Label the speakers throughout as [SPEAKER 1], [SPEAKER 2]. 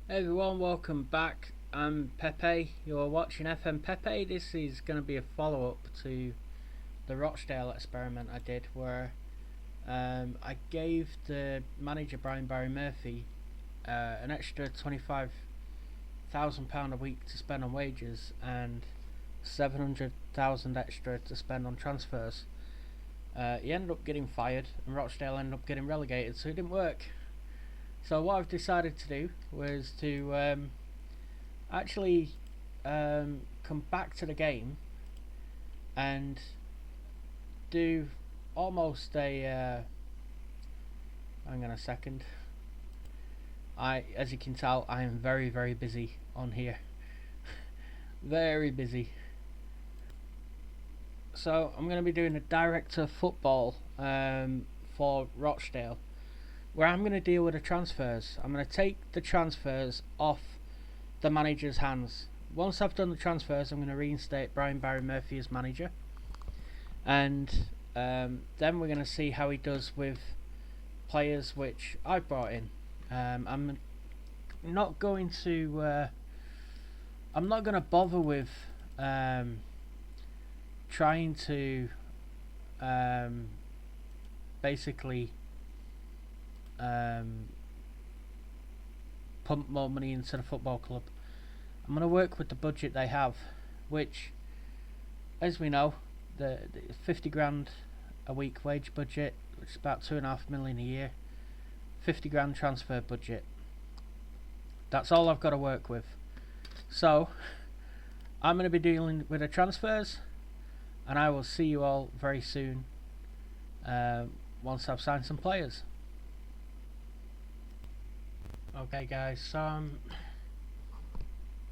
[SPEAKER 1] Hey everyone, welcome back. I'm Pepe. You're watching FM Pepe. This is going to be a follow up to the Rochdale experiment I did, where I gave the manager Brian Barry Murphy an extra £25,000 a week to spend on wages and 700,000 extra to spend on transfers. He ended up getting fired, and Rochdale ended up getting relegated, so it didn't work. So what I've decided to do was to actually come back to the game and do almost a hang on a second. As you can tell, I am very busy on here. Very busy. So I'm going to be doing a director football for Rochdale, where I'm going to deal with the transfers. I'm going to take the transfers off the manager's hands. Once I've done the transfers, I'm going to reinstate Brian Barry Murphy as manager, and then we're going to see how he does with players which I brought in. I'm not going to bother with trying to basically pump more money into the football club. I'm going to work with the budget they have, which, as we know, the 50 grand a week wage budget, which is about 2.5 million a year, 50 grand transfer budget. That's all I've got to work with. So I'm going to be dealing with the transfers, and I will see you all very soon once I've signed some players. Okay guys, so I'm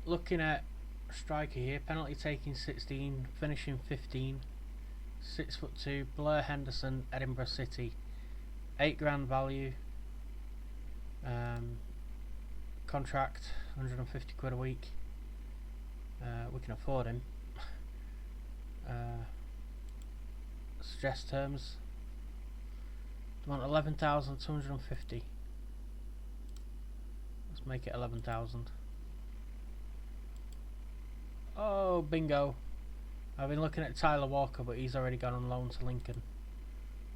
[SPEAKER 1] looking at striker here, penalty taking 16, finishing 15, 6'2", Blair Henderson, Edinburgh City, 8 grand value, contract 150 quid a week, we can afford him. Suggest terms, I want 11,250. Let's make it 11,000. Oh, bingo. I've been looking at Tyler Walker, but he's already gone on loan to Lincoln,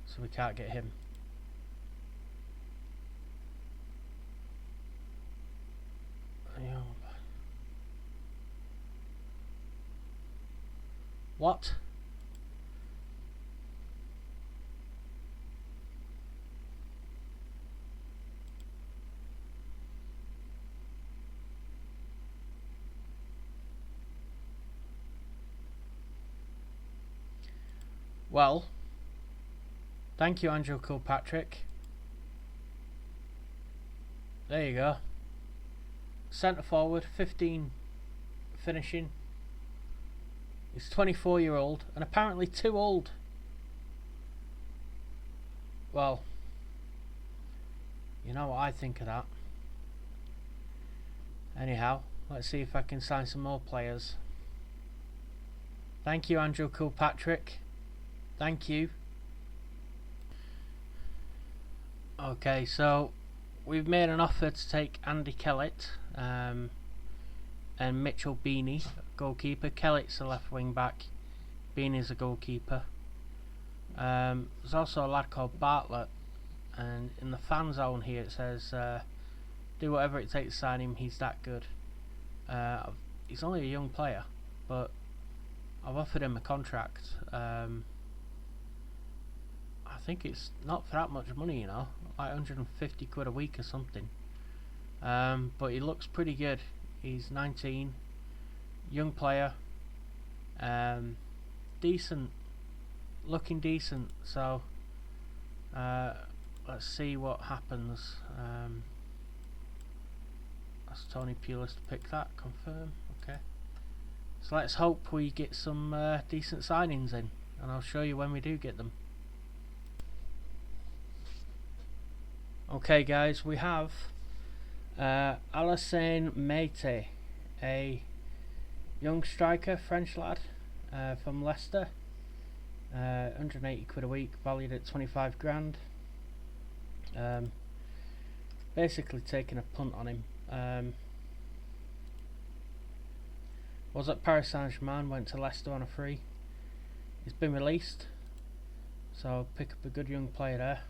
[SPEAKER 1] so we can't get him. What? Well, thank you, Andrew Kilpatrick. There you go. Centre forward, 15 finishing. He's 24-year-old and apparently too old. Well, you know what I think of that. Anyhow, let's see if I can sign some more players. Thank you, Andrew Kilpatrick. Thank you. Okay, so we've made an offer to take Andy Kellett and Mitchell Beanie, goalkeeper. Kellett's a left wing back, Beanie's a goalkeeper. There's also a lad called Bartlett, and in the fan zone here it says do whatever it takes to sign him, he's that good. He's only a young player, but I've offered him a contract. I think it's not for that much money, you know, like 150 quid a week or something. But he looks pretty good. He's 19, young player, decent, looking decent. So let's see what happens. That's Tony Pulis to pick that. Confirm. Okay. So let's hope we get some decent signings in, and I'll show you when we do get them. Okay guys, we have Alassane Meite, a young striker, French lad from Leicester, 180 quid a week, valued at 25 grand. Basically taking a punt on him. Was at Paris Saint-Germain, went to Leicester on a free. He's been released, so pick up a good young player there,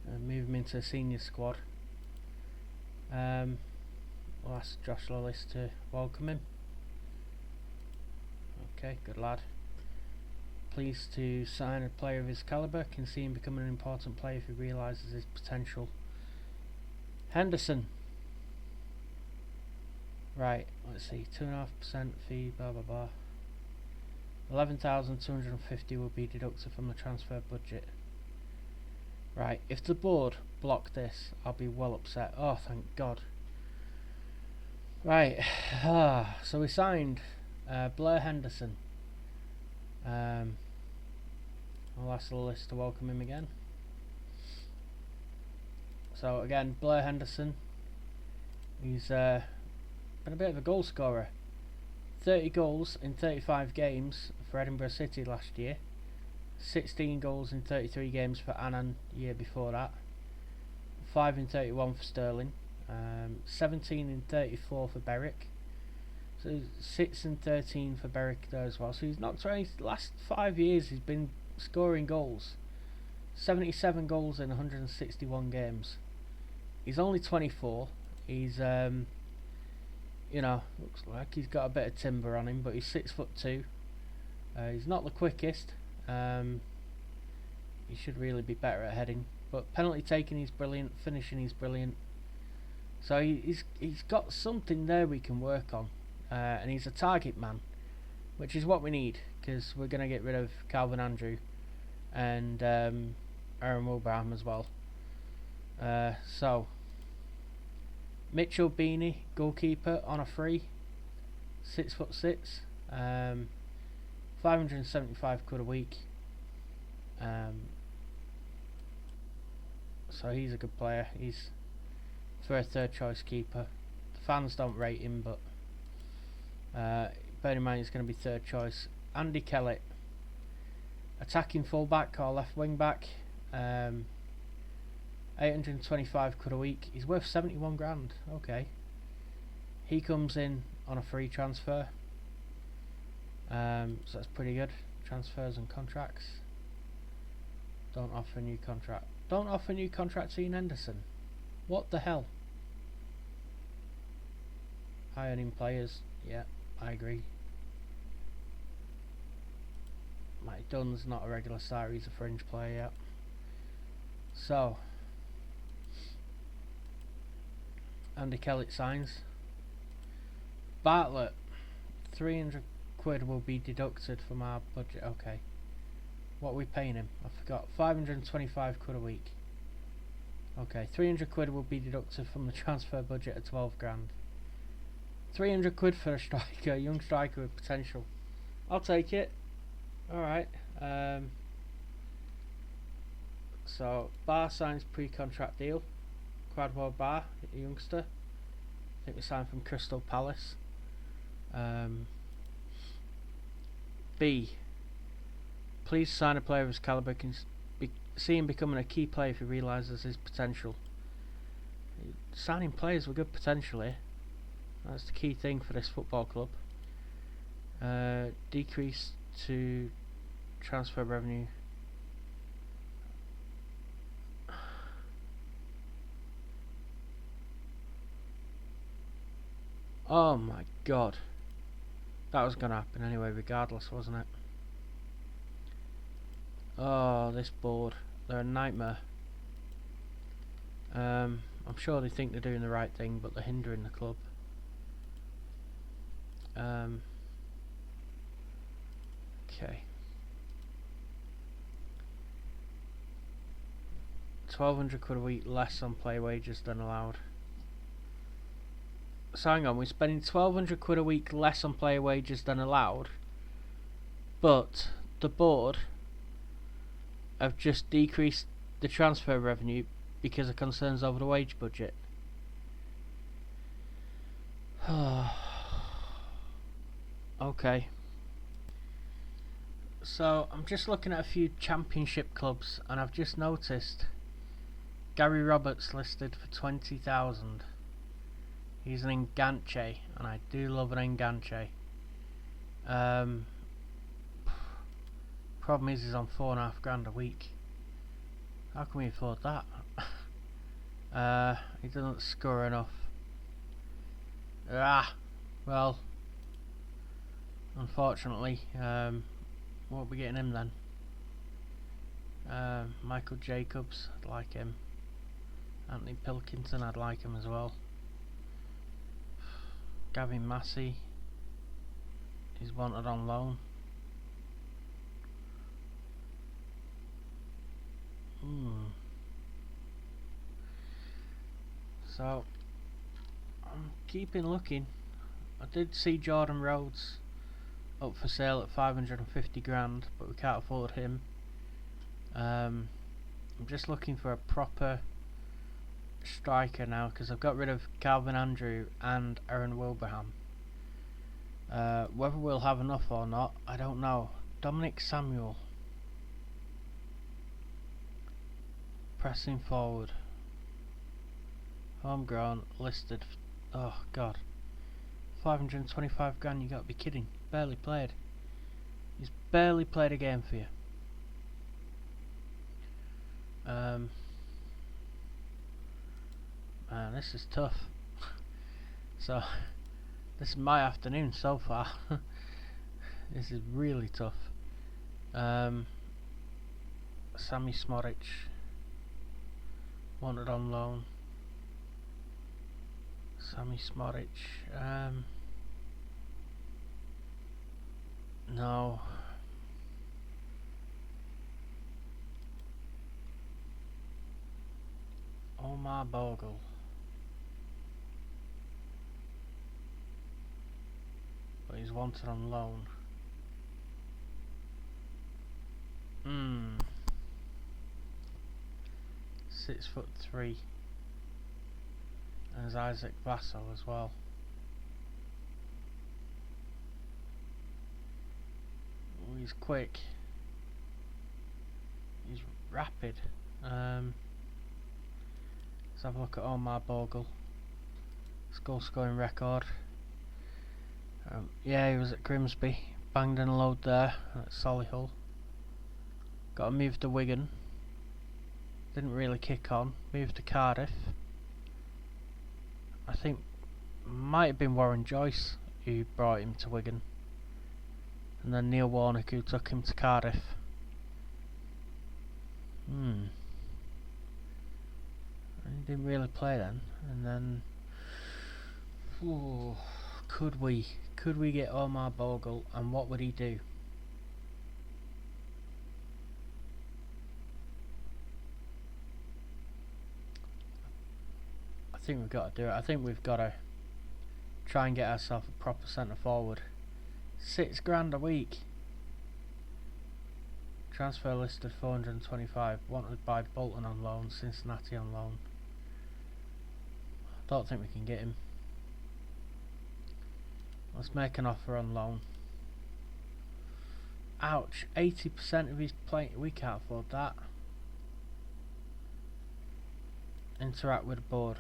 [SPEAKER 1] and move him into a senior squad. We'll ask Josh Lillis to welcome him. Okay, good lad. Pleased to sign a player of his calibre, can see him becoming an important player if he realises his potential. Henderson. Right, let's see, 2.5% fee, blah blah blah. 11,250 will be deducted from the transfer budget. Right, if the board block this, I'll be well upset. Oh, thank God. Right, so we signed Blair Henderson. I'll ask the list to welcome him again. So again, Blair Henderson. He's been a bit of a goal scorer. 30 goals in 35 games for Edinburgh City last year. 16 goals in 33 games for Annan year before that. 5 in 31 for Sterling. 17 in 34 for Berwick. So 6 in 13 for Berwick there as well. So he's knocked around. His last 5 years he's been scoring goals. 77 goals in 161 games. He's only 24. He's you know, looks like he's got a bit of timber on him, but he's 6'2". He's not the quickest. He should really be better at heading, but penalty taking he's brilliant, finishing he's brilliant. So he's got something there we can work on, and he's a target man, which is what we need, because we're going to get rid of Calvin Andrew and Aaron Wilbraham as well. So Mitchell Beanie, goalkeeper, on a free, 6'6", 575 quid a week. So he's a good player. He's for a third choice keeper. The fans don't rate him, but bear in mind he's going to be third choice. Andy Kellett, attacking fullback or left wing back, 825 quid a week. He's worth 71 grand. Okay, he comes in on a free transfer, so that's pretty good. Transfers and contracts. Don't offer a new contract. Don't offer a new contract to Ian Henderson. What the hell? High earning players. Yeah, I agree. Mike Dunn's not a regular star, he's a fringe player, yeah. So Andy Kellett signs. Bartlett, 300 quid will be deducted from our budget. Okay, what are we paying him? I forgot. 525 quid a week. Okay, 300 quid will be deducted from the transfer budget of 12 grand. 300 quid for a striker, a young striker with potential. I'll take it. Alright. So Barr signs pre-contract deal. Quadwell Barr, a youngster. I think we signed from Crystal Palace. B. Please sign a player of his calibre. Can see him becoming a key player if he realises his potential. Signing players with good potential here. That's the key thing for this football club. Decrease to transfer revenue. Oh my god. That was going to happen anyway regardless, wasn't it? Oh, this board. They're a nightmare. I'm sure they think they're doing the right thing, but they're hindering the club. Okay. 1,200 quid a week less on play wages than allowed. So hang on, we're spending 1,200 quid a week less on player wages than allowed, but the board have just decreased the transfer revenue because of concerns over the wage budget. Okay. So I'm just looking at a few championship clubs and I've just noticed Gary Roberts listed for 20,000. He's an enganche, and I do love an enganche. Problem is, he's on £4.5 a week. How can we afford that? He doesn't score enough. Well, unfortunately, won't be getting him then. Michael Jacobs, I'd like him. Anthony Pilkington, I'd like him as well. Gavin Massey, he's wanted on loan. So I'm keeping looking. I did see Jordan Rhodes up for sale at 550 grand, but we can't afford him. I'm just looking for a proper striker now, because I've got rid of Calvin Andrew and Aaron Wilbraham. Whether we'll have enough or not, I don't know. Dominic Samuel, pressing forward, homegrown, listed. Oh god, 525 grand. You got to be kidding. Barely played. He's barely played a game for you. Man, this is tough. So this is my afternoon so far. This is really tough. Sammy Smodic, wanted on loan. Sammy Smodic. No. Omar Bogle. But he's wanted on loan. 6'3". And there's Isaac Vassell as well. Oh, he's quick. He's rapid. Let's have a look at Omar Bogle. His goal scoring record. Yeah, he was at Grimsby. Banged in a load there at Solihull. Got a move to Wigan. Didn't really kick on. Moved to Cardiff. I think might have been Warren Joyce who brought him to Wigan, and then Neil Warnock who took him to Cardiff. He didn't really play then, and then could we get Omar Bogle, and what would he do? I think we've got to do it. I think we've got to try and get ourselves a proper centre forward. £6 a week. Transfer listed 425. Wanted by Bolton on loan, Cincinnati on loan. Don't think we can get him. Let's make an offer on loan. Ouch, 80% of his play. We can't afford that. Interact with the board.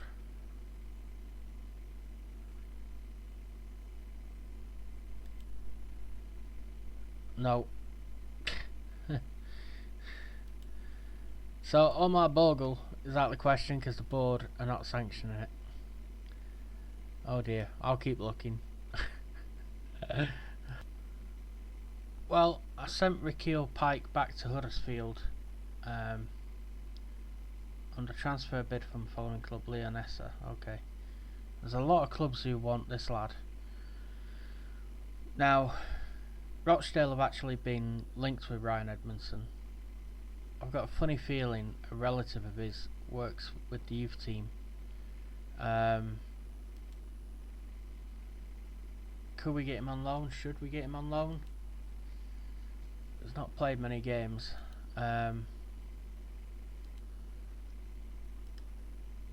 [SPEAKER 1] No. So Omar Bogle is out of the question because the board are not sanctioning it. Oh dear, I'll keep looking. Well, I sent Rikiel Pike back to Huddersfield under transfer bid from following club Leonessa. Okay, there's a lot of clubs who want this lad. Now, Rochdale have actually been linked with Ryan Edmondson. I've got a funny feeling a relative of his works with the youth team. Could we get him on loan? Should we get him on loan? He's not played many games. Loan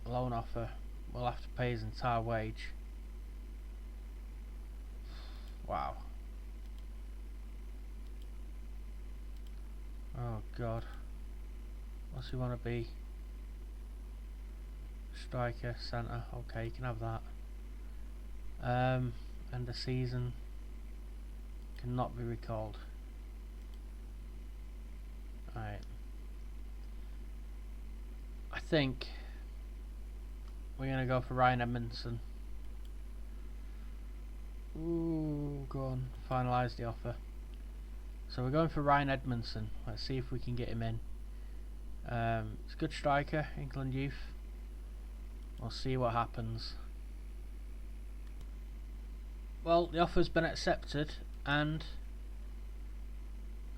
[SPEAKER 1] offer. We'll have to pay his entire wage. Wow. Oh god. What's he want to be? Striker, centre. Okay, you can have that. And the season cannot be recalled. Alright. I think we're going to go for Ryan Edmondson. Ooh, go on, finalise the offer. So we're going for Ryan Edmondson. Let's see if we can get him in. He's a good striker, England youth. We'll see what happens. Well, the offer's been accepted, and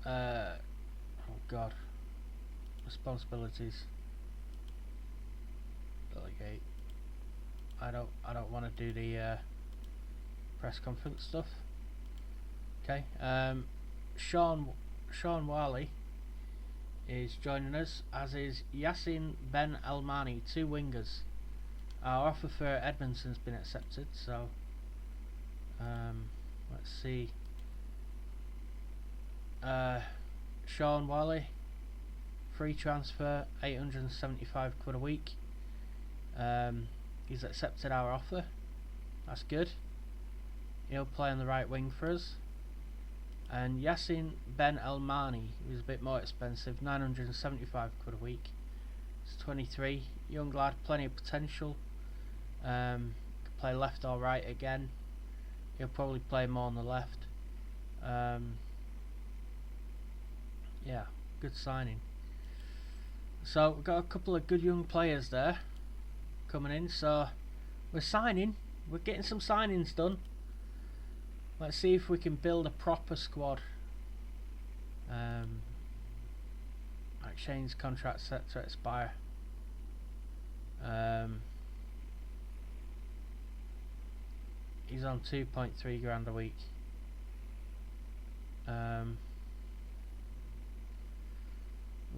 [SPEAKER 1] oh god, responsibilities. Delegate. I don't want to do the press conference stuff. Okay. Sean Wiley is joining us, as is Yassin Ben Elmani, 2 wingers. Our offer for Edmondson's been accepted, so let's see. Sean Wiley, free transfer, 875 quid a week. He's accepted our offer. That's good. He'll play on the right wing for us. And Yassin Ben Elmani, who's a bit more expensive, 975 quid a week. He's 23, young lad, plenty of potential. Could play left or right again. He'll probably play more on the left. Yeah, good signing. So we've got a couple of good young players there coming in. So we're signing. We're getting some signings done. Let's see if we can build a proper squad. Exchange contract set to expire. He's on 2.3 grand a week.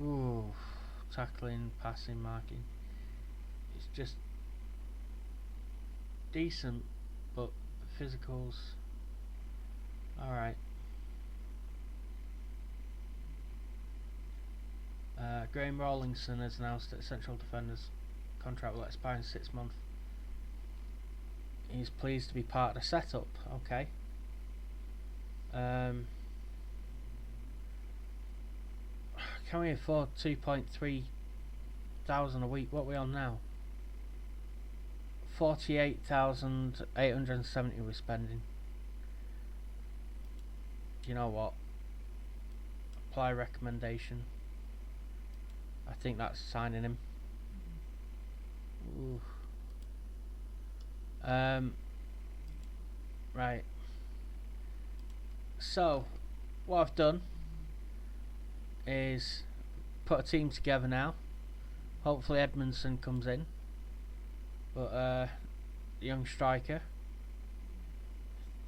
[SPEAKER 1] Ooh, tackling, passing, marking. It's just decent, but physicals. Alright. Graham Rawlingson has announced that Central Defenders contract will expire in 6 months. He's pleased to be part of the setup. Okay. Can we afford 2.3 thousand a week? What are we on now? 48,870 we're spending. You know what? Apply recommendation. I think that's signing him. Ooh. Right. So, what I've done is put a team together now. Hopefully Edmondson comes in. But the young striker,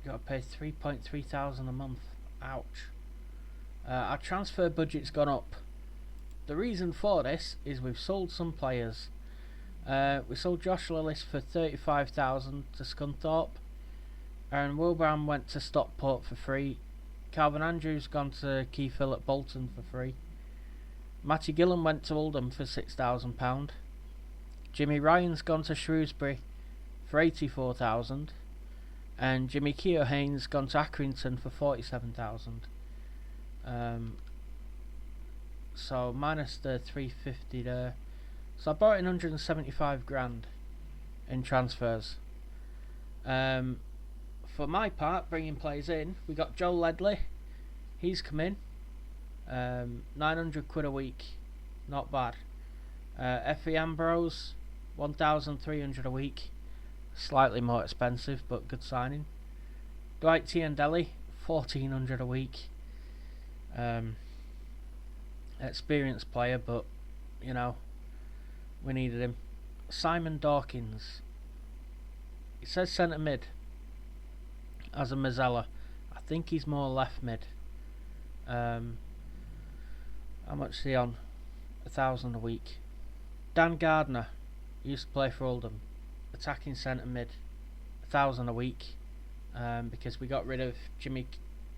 [SPEAKER 1] got to pay 3.3 thousand a month. Ouch. Our transfer budget's gone up. The reason for this is we've sold some players. We sold Josh Lillis for 35,000 to Scunthorpe. Aaron Wilbraham went to Stockport for free. Calvin Andrews gone to Keith Hill at Bolton for free. Matty Gillan went to Oldham for £6,000. Jimmy Ryan's gone to Shrewsbury for 84,000. And Jimmy Keohane's gone to Accrington for 47,000. So minus the 350 there. So I brought in 175 grand in transfers. For my part, bringing players in, we got Joe Ledley. He's come in. 900 quid a week, not bad. Effie Ambrose, 1,300 a week, slightly more expensive, but good signing. Dwight Tiandelli, 1,400 a week. Experienced player, but you know, we needed him. Simon Dawkins. He says centre mid as a Mazzella. I think he's more left mid. How much is he on? 1,000 a week. Dan Gardner used to play for Oldham. Attacking centre mid. 1,000 a week. Because we got rid of Jimmy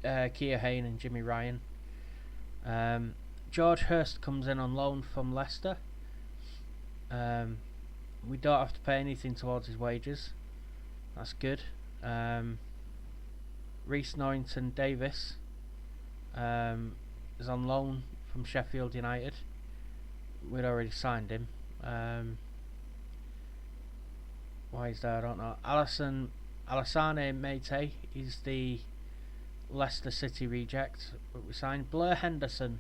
[SPEAKER 1] Keohane and Jimmy Ryan. George Hurst comes in on loan from Leicester. We don't have to pay anything towards his wages. That's good. Reece Norrington Davis is on loan from Sheffield United. We'd already signed him. Why is that? I don't know. Alassane Meite is the Leicester City reject, but we signed Blair Henderson,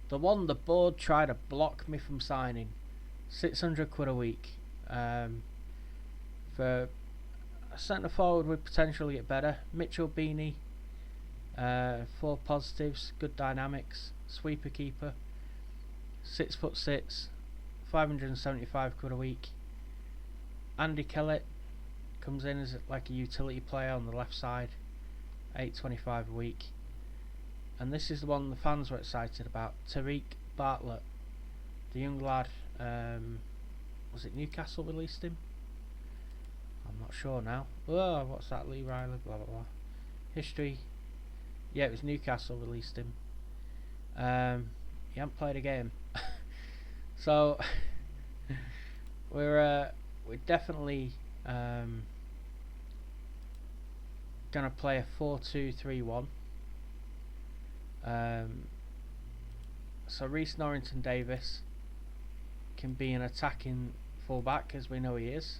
[SPEAKER 1] the one the board tried to block me from signing. £600 a week. For a centre forward would potentially get better. Mitchell Beanie, 4 positives, good dynamics, sweeper keeper, 6'6", £575 a week. Andy Kellett comes in as like a utility player on the left side, £825 a week. And this is the one the fans were excited about, Tariq Bartlett, the young lad. Was it Newcastle released him? I'm not sure now. Oh, what's that? Lee Riley, blah blah blah. History. Yeah, it was Newcastle released him. He hadn't played a game, so we're definitely gonna play a 4-2-3-1. So Reece Norrington Davis can be an attacking fullback, as we know he is.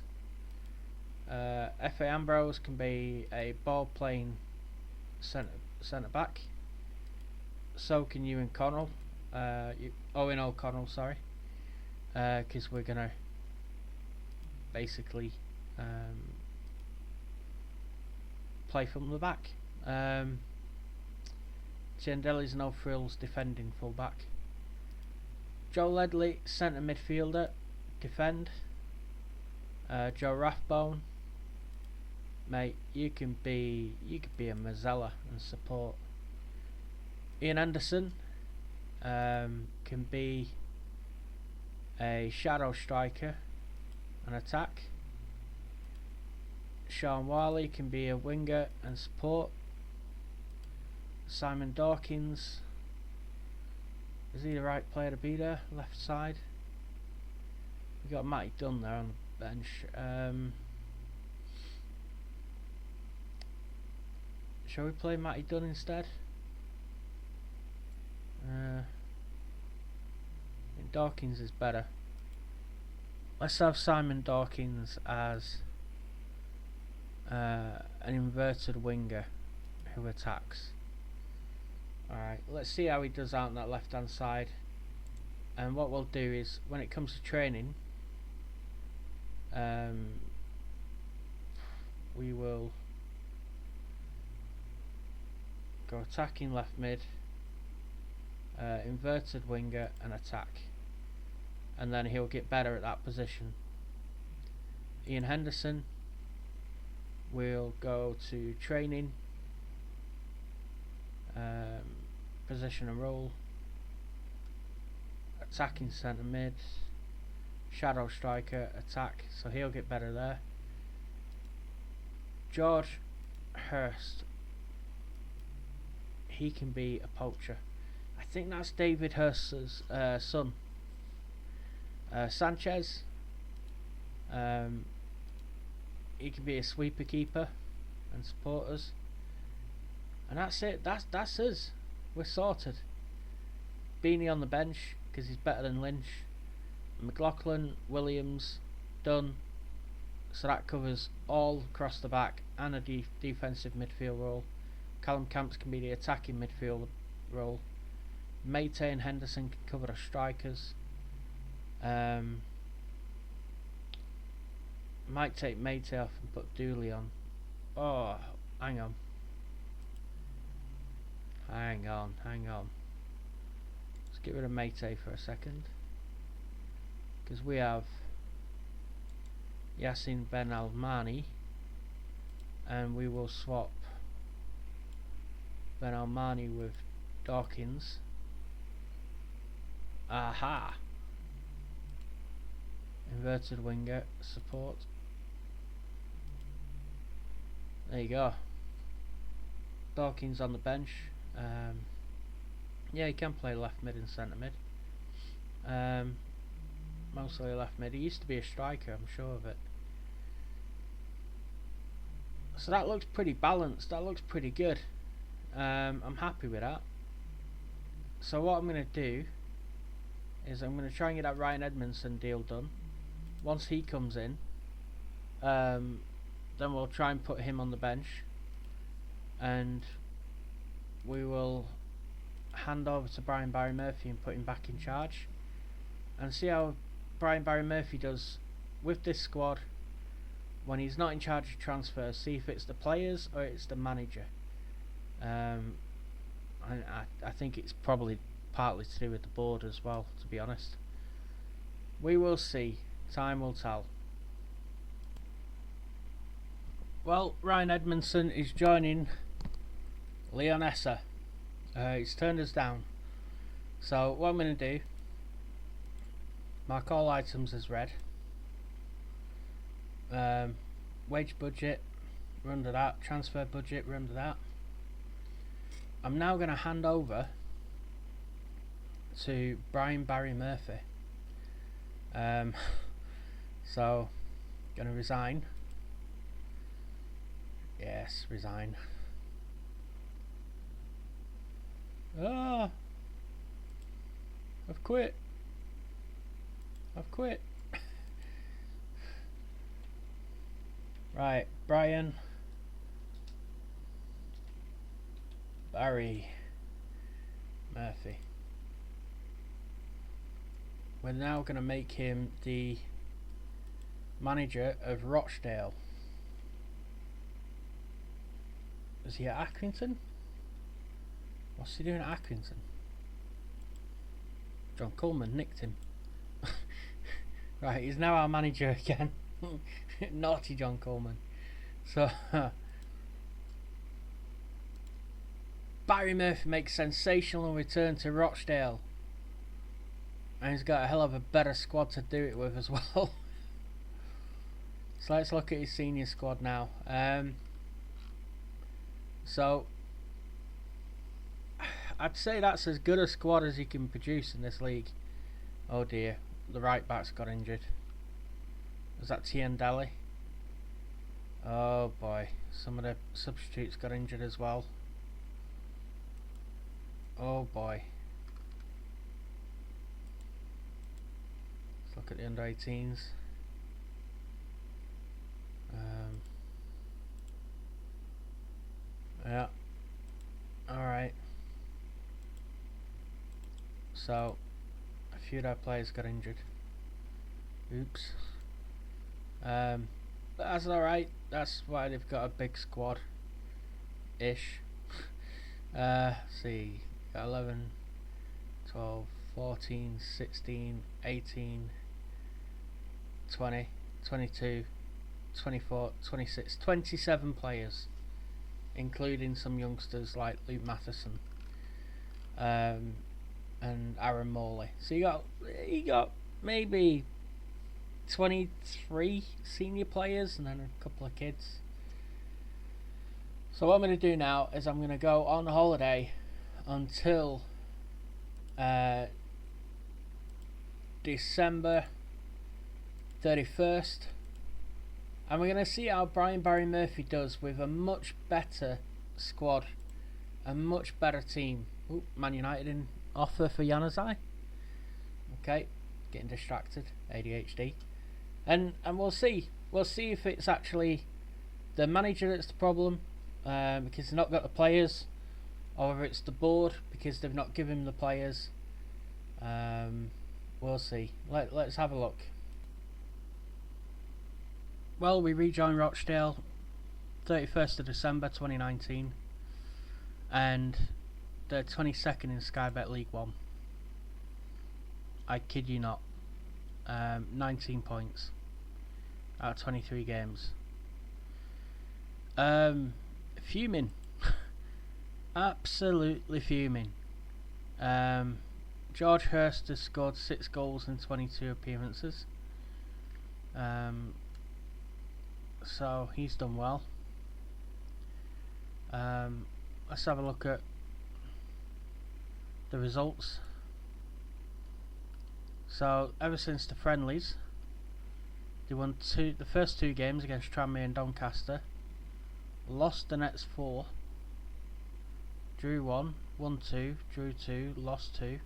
[SPEAKER 1] F.A. Ambrose can be a ball playing centre back. So can Owen O'Connell, sorry, because we're gonna basically play from the back. Chandeli's no frills defending fullback. Joe Ledley, centre midfielder, defend. Joe Rathbone, mate, you could be a Mazzella and support. Ian Henderson can be a shadow striker and attack. Sean Warley can be a winger and support. Simon Dawkins, is he the right player to be there? Left side. We got Matty Dunn there on the bench. Shall we play Matty Dunn instead? I think Dawkins is better. Let's have Simon Dawkins as an inverted winger who attacks. Alright, let's see how he does out on that left hand side. And what we'll do is, when it comes to training, we will go attacking left mid, inverted winger and attack, and then he'll get better at that position. Ian Henderson will go to training, position and role, attacking centre mid, shadow striker, attack, so he'll get better there. George Hurst, he can be a poacher. I think that's David Hurst's son. Sanchez, he can be a sweeper keeper and support us. And that's it. That's us. We're sorted. Beanie on the bench because he's better than Lynch. McLaughlin, Williams, Dunn. So that covers all across the back and a defensive midfield role. Callum Camps can be the attacking midfield role. Meite and Henderson can cover the strikers. Might take Meite off and put Dooley on. Oh, hang on. Let's get rid of Meite for a second, because we have Yassin Ben Almani, and we will swap Ben Almani with Dawkins. Aha! Inverted winger support. There you go. Dawkins on the bench. Yeah, he can play left mid and centre mid. Mostly left mid. He used to be a striker, I'm sure of it. So that looks pretty balanced. That looks pretty good. I'm happy with that. So what I'm going to do is I'm going to try and get that Ryan Edmondson deal done. Once he comes in, then we'll try and put him on the bench, and we will hand over to Brian Barry Murphy and put him back in charge, and see how Brian Barry Murphy does with this squad when he's not in charge of transfers. See if it's the players or it's the manager. I think it's probably partly to do with the board as well, to be honest. We will see. Time will tell. Well, Ryan Edmondson is joining Leon Esser. He's turned us down. So what I'm going to do, mark all items as red. Wage budget, we're under that. Transfer budget, we're under that. I'm now going to hand over to Brian Barry Murphy. So, going to resign. Yes, resign. Ah, I've quit. Right, Brian Barry Murphy. We're now going to make him the manager of Rochdale. Is he at Accrington? What's he doing at Accrington? John Coleman nicked him. Right, he's now our manager again. Naughty John Coleman. So Barry Murphy makes sensational return to Rochdale, and he's got a hell of a better squad to do it with as well. So let's look at his senior squad now. So I'd say that's as good a squad as he can produce in this league. Oh dear, the right back's got injured. Was that Tiendeli? Oh boy, some of the substitutes got injured as well. Oh boy. Let's look at the under 18s. Yeah. Alright. So, a few of our players got injured. Oops. But that's alright. That's why they've got a big squad. Ish. See. Got 11, 12, 14, 16, 18, 20, 22, 24, 26, 27 players, including some youngsters like Luke Matheson and Aaron Morley. So you got maybe 23 senior players and then a couple of kids. So what I'm going to do now is I'm going to go on holiday until December 31st, and we're going to see how Brian Barry Murphy does with a much better squad, a much better team. Ooh, Man United in offer for Januzaj. Okay, getting distracted, ADHD, and we'll see if it's actually the manager that's the problem, because they've not got the players, or whether it's the board because they've not given him the players. We'll see. Let's have a look. Well, we rejoin Rochdale 31st of December 2019, and they're 22nd in Sky Bet League 1. I kid you not. 19 points out of 23 games. Fuming. Absolutely fuming. George Hurst has scored 6 goals in 22 appearances. So he's done well. Let's have a look at the results. So ever since the friendlies, they won the first 2 games against Tranmere and Doncaster. lost the next 4, drew 1, won 2, drew 2, lost 2.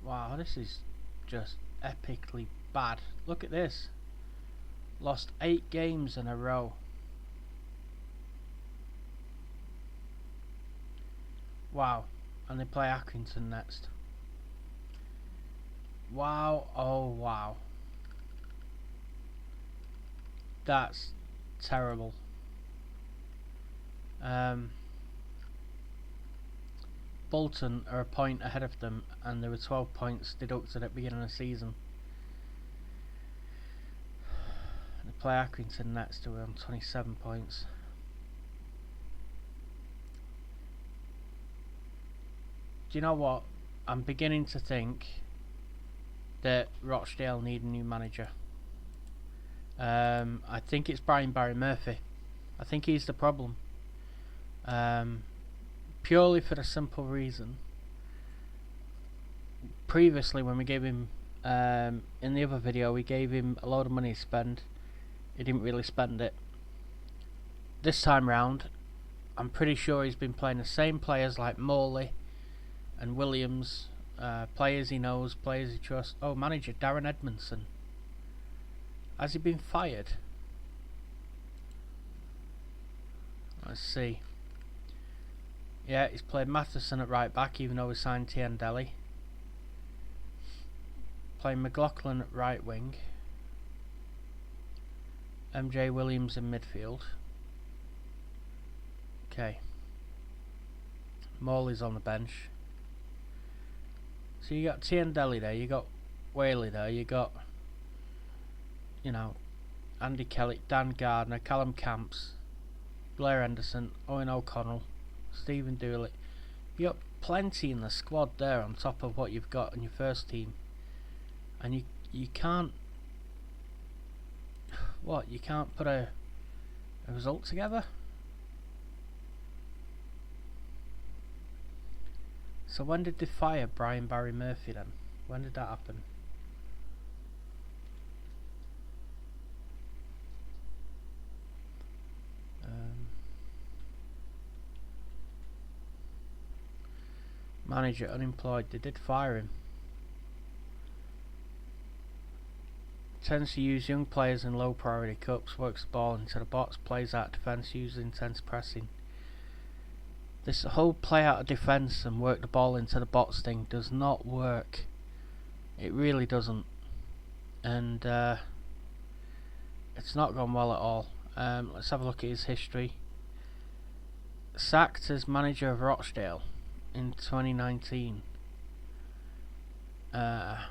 [SPEAKER 1] Wow, this is just epically bad. Look at this. Lost 8 games in a row. Wow. And they play Accrington next. Wow, oh wow. That's terrible. Bolton are a point ahead of them, and there were 12 points deducted at the beginning of the season. They play Accrington next, who are on 27 points. Do you know what? I'm beginning to think that Rochdale need a new manager. I think it's Barry Murphy. I think he's the problem. Purely for the simple reason. Previously, when we gave him, in the other video, we gave him a load of money to spend. He didn't really spend it. This time round, I'm pretty sure he's been playing the same players like Morley and Williams, players he knows, players he trusts. Oh, manager Darren Edmondson. Has he been fired? Let's see. Yeah, he's played Matheson at right back, even though he signed Tiendelli. Playing McLaughlin at right wing. MJ Williams in midfield. Okay. Morley's on the bench. So you got Tiendelli there, you got Whaley there, you got, you know, Andy Kelly, Dan Gardner, Callum Camps, Blair Henderson, Owen O'Connell, Stephen Dooley. You got plenty in the squad there on top of what you've got in your first team, and you can't, what, you can't put a result together? So when did they fire Barry Murphy then? When did that happen? Manager unemployed. They did fire him. Tends to use young players in low priority cups, works the ball into the box, plays out defence, uses intense pressing. This whole play out of defence and work the ball into the box thing does not work. It really doesn't. And it's not gone well at all. Let's have a look at his history. Sacked as manager of Rochdale in 2019. Let's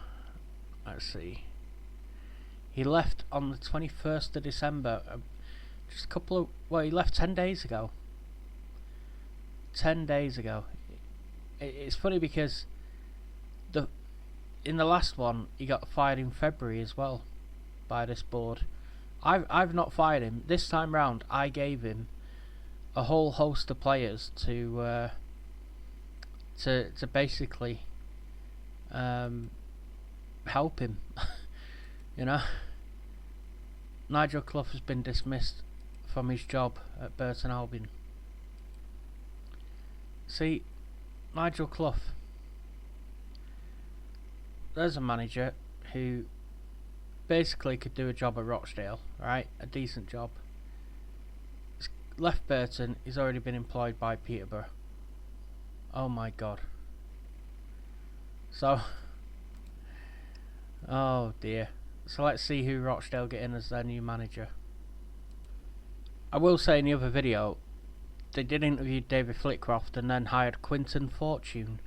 [SPEAKER 1] see. He left on the 21st of December. Just a couple of... Well, he left 10 days ago. 10 days ago. It's funny because in the last one he got fired in February as well by this board. I've not fired him. This time round I gave him a whole host of players to basically help him. You know, Nigel Clough has been dismissed from his job at Burton Albion. See, Nigel Clough, there's a manager who basically could do a job at Rochdale, right? A decent job. He's left Burton, he's already been employed by Peterborough. Oh my god. So, oh dear. So let's see who Rochdale get in as their new manager. I will say in the other video, they did interview David Flitcroft and then hired Quinton Fortune.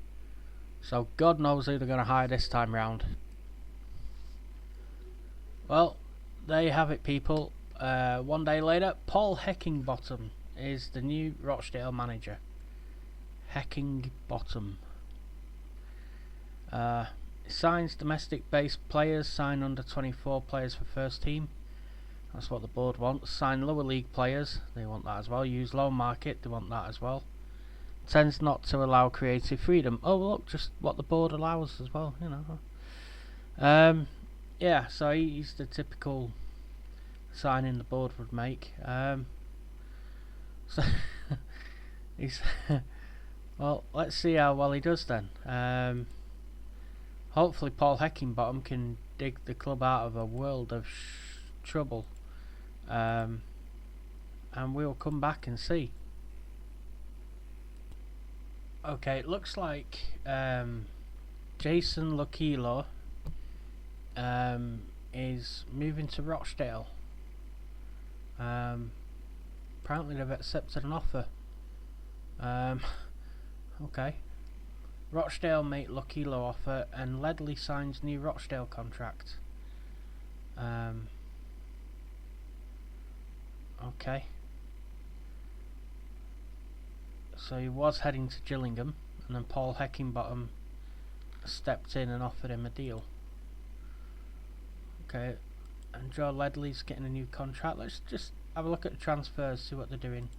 [SPEAKER 1] So God knows who they're going to hire this time round. Well, there you have it, people. One day later, Paul Heckingbottom is the new Rochdale manager. Heckingbottom. Signs domestic based players, sign under 24 players for first team. That's what the board wants. Sign lower league players, they want that as well. Use loan market, they want that as well. Tends not to allow creative freedom. Oh look, just what the board allows as well, you know. Yeah, so he's the typical signing the board would make. So he's well. Let's see how well he does then. Hopefully, Paul Heckingbottom can dig the club out of a world of trouble, and we'll come back and see. Okay, it looks like Jason Lokilo is moving to Rochdale. Apparently they've accepted an offer. Okay. Rochdale make Lokilo offer and Ledley signs new Rochdale contract. Okay. So he was heading to Gillingham, and then Paul Heckingbottom stepped in and offered him a deal. Okay, and Joe Ledley's getting a new contract. Let's just have a look at the transfers, see what they're doing.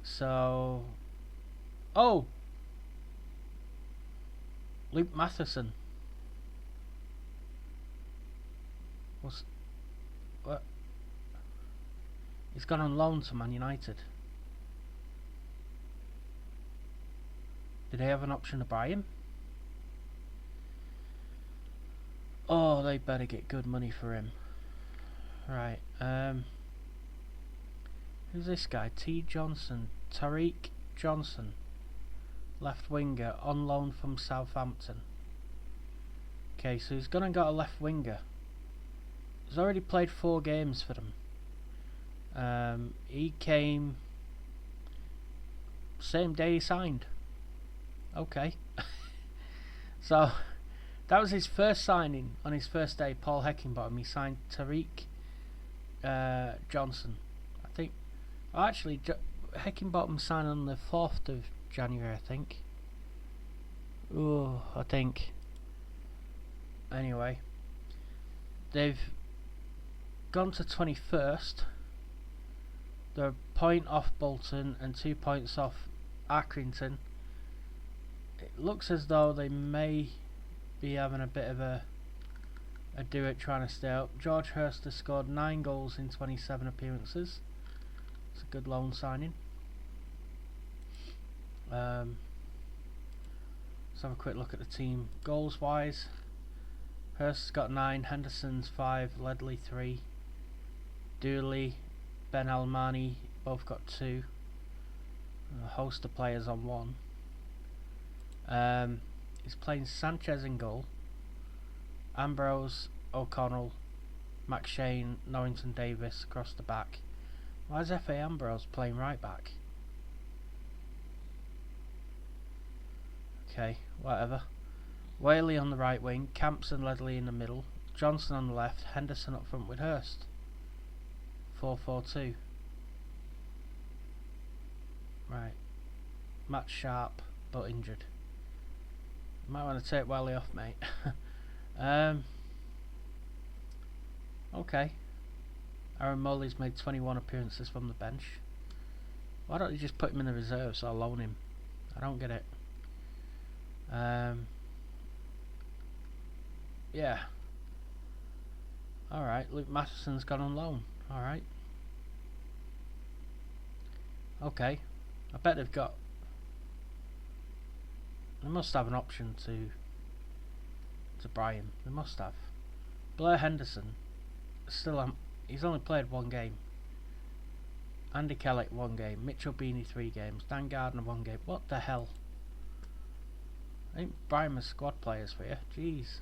[SPEAKER 1] So, oh, Luke Matheson. What? He's gone on loan to Man United. Did they have an option to buy him? Oh, they better get good money for him. Right, who's this guy? T. Johnson. Tariq Johnson. Left winger, on loan from Southampton. Okay, so he's gone and got a left winger. He's already played 4 games for them. He came same day he signed. Okay. So that was his first signing on his first day, Paul Heckingbottom. He signed Tariq Johnson. I think actually Heckingbottom signed on the 4th of January, I think. Oh, I think. Anyway, they've gone to 21st. They're a point off Bolton and 2 points off Accrington. It looks as though they may be having a bit of a do-it trying to stay up. George Hurst has scored 9 goals in 27 appearances. It's a good loan signing. Let's have a quick look at the team. Goals wise, Hurst's got 9, Henderson's 5, Ledley 3, Dooley, Ben Almani both got 2. A host of players on 1. He's playing Sanchez in goal, Ambrose, O'Connell, McShane, Norrington Davis across the back. Why is F.A. Ambrose playing right back? Okay, whatever. Whaley on the right wing, Camps and Ledley in the middle, Johnson on the left, Henderson up front with Hurst. 4-4-2. Right. Matt Sharp, but injured. Might want to take Whaley off, mate. Okay. Aaron Moley's made 21 appearances from the bench. Why don't you just put him in the reserves or loan him? I don't get it. Yeah. Alright, Luke Matheson's gone on loan. Alright. Okay. I bet they've got... They must have an option to buy him. They must have. Blair Henderson. Still, he's only played 1 game. Andy Kellett 1 game. Mitchell Beanie 3 games. Dan Gardner 1 game. What the hell? I think Brian squad players for you. Jeez.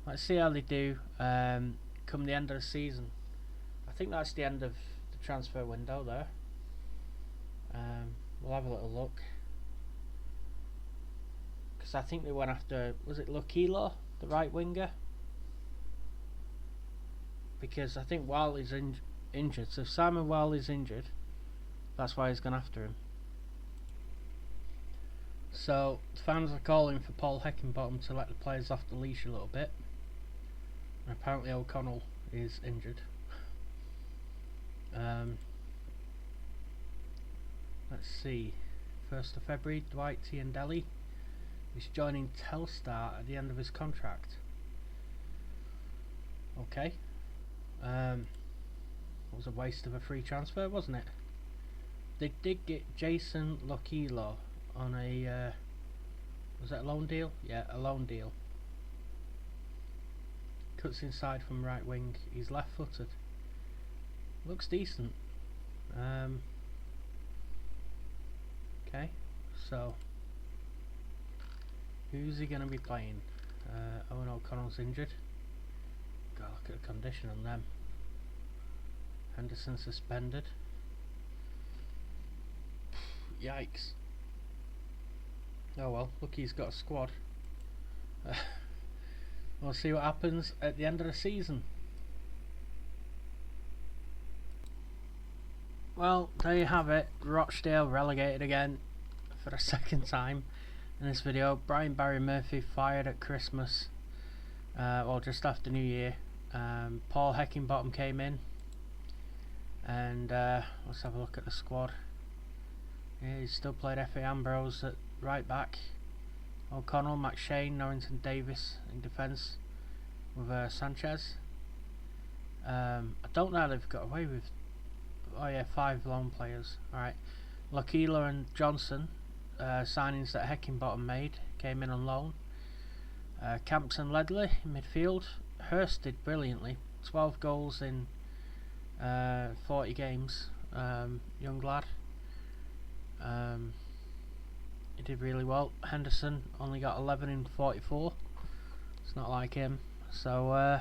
[SPEAKER 1] Let's see how they do come the end of the season. I think that's the end of the transfer window there. We'll have a little look. Because I think they went after, was it Lokilo, the right winger? Because I think Wiley's injured. So if Simon Wiley's injured, that's why he's gone after him. So the fans are calling for Paul Heckingbottom to let the players off the leash a little bit. And apparently O'Connell is injured. Let's see. 1st of February, Dwight Tiendelli is joining Telstar at the end of his contract. Okay. It was a waste of a free transfer, wasn't it? They did get Jason Lockilo on a was that a loan deal? Yeah, a loan deal. Cuts inside from right wing. He's left footed. Looks decent. Okay, so who's he going to be playing? Owen O'Connell's injured. God, look at the condition on them. Henderson suspended. Yikes. Oh well, look, he's got a squad. We'll see what happens at the end of the season. Well, there you have it. Rochdale relegated again for the second time in this video. Brian Barry Murphy fired at Christmas, well, just after New Year. Paul Heckingbottom came in, and let's have a look at the squad. Yeah, he's still played F.A. Ambrose at right back. O'Connell, McShane, Norrington Davis in defence with Sanchez. I don't know how they've got away with. Oh yeah, 5 loan players. Alright. Lockila and Johnson, signings that Heckingbottom made, came in on loan. Camps and Ledley in midfield. Hurst did brilliantly. 12 goals in 40 games. Young lad. He did really well. Henderson only got 11 in 44. It's not like him. So,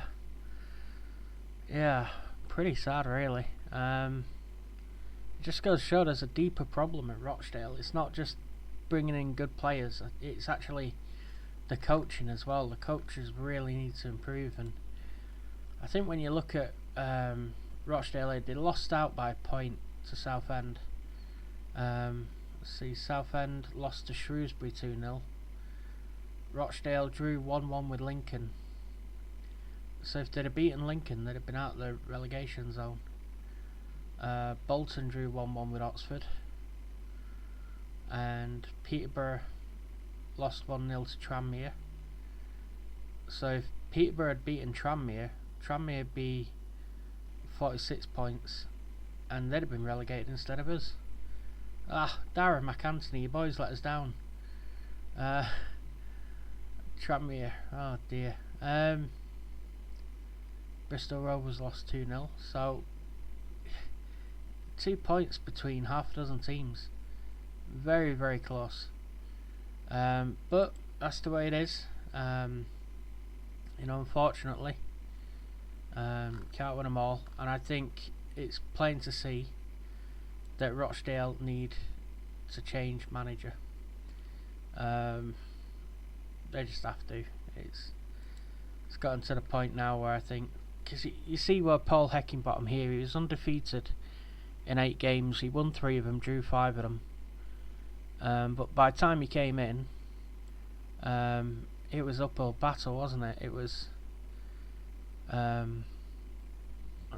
[SPEAKER 1] yeah, pretty sad really. It just goes to show there's a deeper problem at Rochdale. It's not just bringing in good players, it's actually the coaching as well. The coaches really need to improve, and I think when you look at Rochdale, they lost out by a point to Southend. Let's see, Southend lost to Shrewsbury 2-0. Rochdale drew 1-1 with Lincoln. So if they'd have beaten Lincoln, they'd have been out of the relegation zone. Bolton drew 1-1 with Oxford, and Peterborough lost 1-0 to Tranmere. So if Peterborough had beaten Tranmere would be 46 points, and they'd have been relegated instead of us. Darren McAnthony, you boys let us down. Tranmere, oh dear. Bristol Rovers lost 2-0, so 2 points between half a dozen teams. Very, very close. But that's the way it is. You know, unfortunately, can't win them all, and I think it's plain to see that Rochdale need to change manager. They just have to. It's gotten to the point now where I think, because you see where Paul Heckingbottom here, he was undefeated in 8 games. He won 3 of them, drew 5 of them. But by the time he came in, it was uphill battle, wasn't it? It was. Let's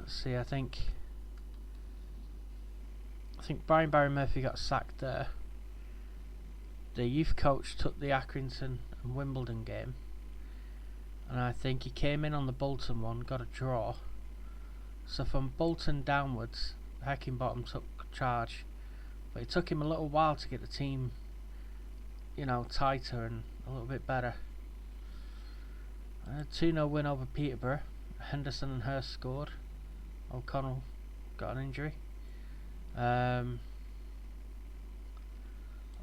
[SPEAKER 1] see. I think Brian Barry Murphy got sacked there. The youth coach took the Accrington and Wimbledon game, and I think he came in on the Bolton one, got a draw. So from Bolton downwards, Heckingbottom took charge, but it took him a little while to get the team, you know, tighter and a little bit better. 2-0 win over Peterborough. Henderson and Hurst scored. O'Connell got an injury. A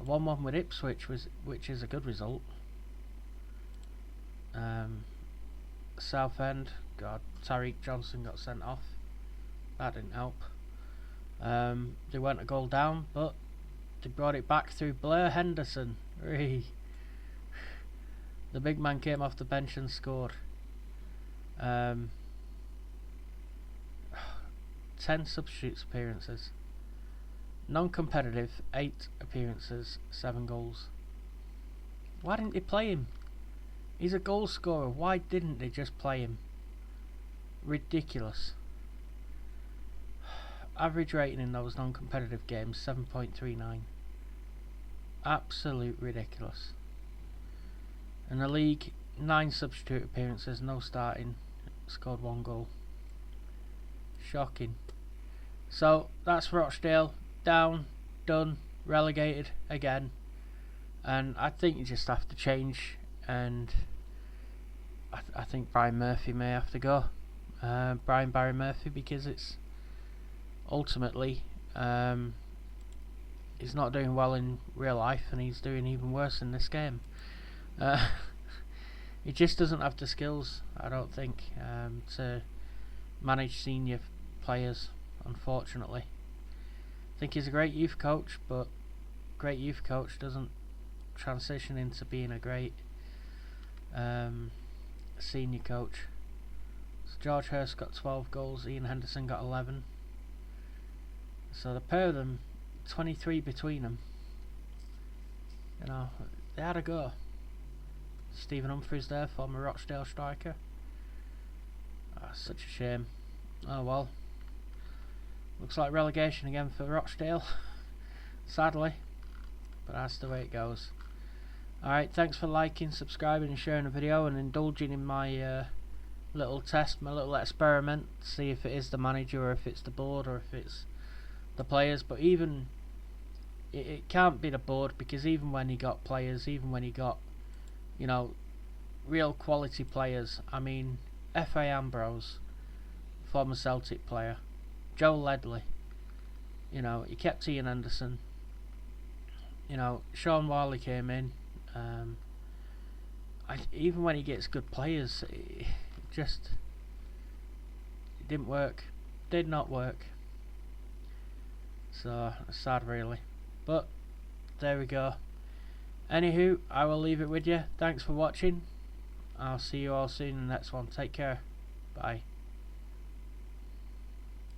[SPEAKER 1] 1-1 with Ipswich, which is a good result. Southend, God, Tariq Johnson got sent off. That didn't help. They went a goal down, but they brought it back through Blair Henderson. The big man came off the bench and scored. 10 substitutes appearances. Non-competitive, 8 appearances, 7 goals. Why didn't they play him? He's a goal scorer. Why didn't they just play him? Ridiculous. Average rating in those non-competitive games, 7.39. Absolute ridiculous. In the league, 9 substitute appearances, no starting, scored 1 goal. Shocking. So that's Rochdale down, done, relegated again, and I think you just have to change, and I think Brian Murphy may have to go, Brian Barry Murphy, because it's ultimately he's not doing well in real life, and he's doing even worse in this game. He just doesn't have the skills, I don't think, to manage senior players, unfortunately. I think he's a great youth coach, but great youth coach doesn't transition into being a great senior coach. So George Hurst got 12 goals, Ian Henderson got 11. So the pair of them, 23 between them. You know, they had a go. Stephen Humphries there, former Rochdale striker. Such a shame. Oh well. Looks like relegation again for Rochdale. Sadly. But that's the way it goes. Alright, thanks for liking, subscribing and sharing the video, and indulging in my little test, my little experiment, to see if it is the manager or if it's the board or if it's the players. But even it can't be the board, because even when he got players, even when he got, you know, real quality players, I mean, F.A. Ambrose, former Celtic player, Joe Ledley, you know, he kept Ian Henderson, you know, Sean Warley came in. Even when he gets good players, it didn't work, did not work. So sad really, but there we go. Anywho, I will leave it with you. Thanks for watching. I'll see you all soon in the next one. Take care. Bye.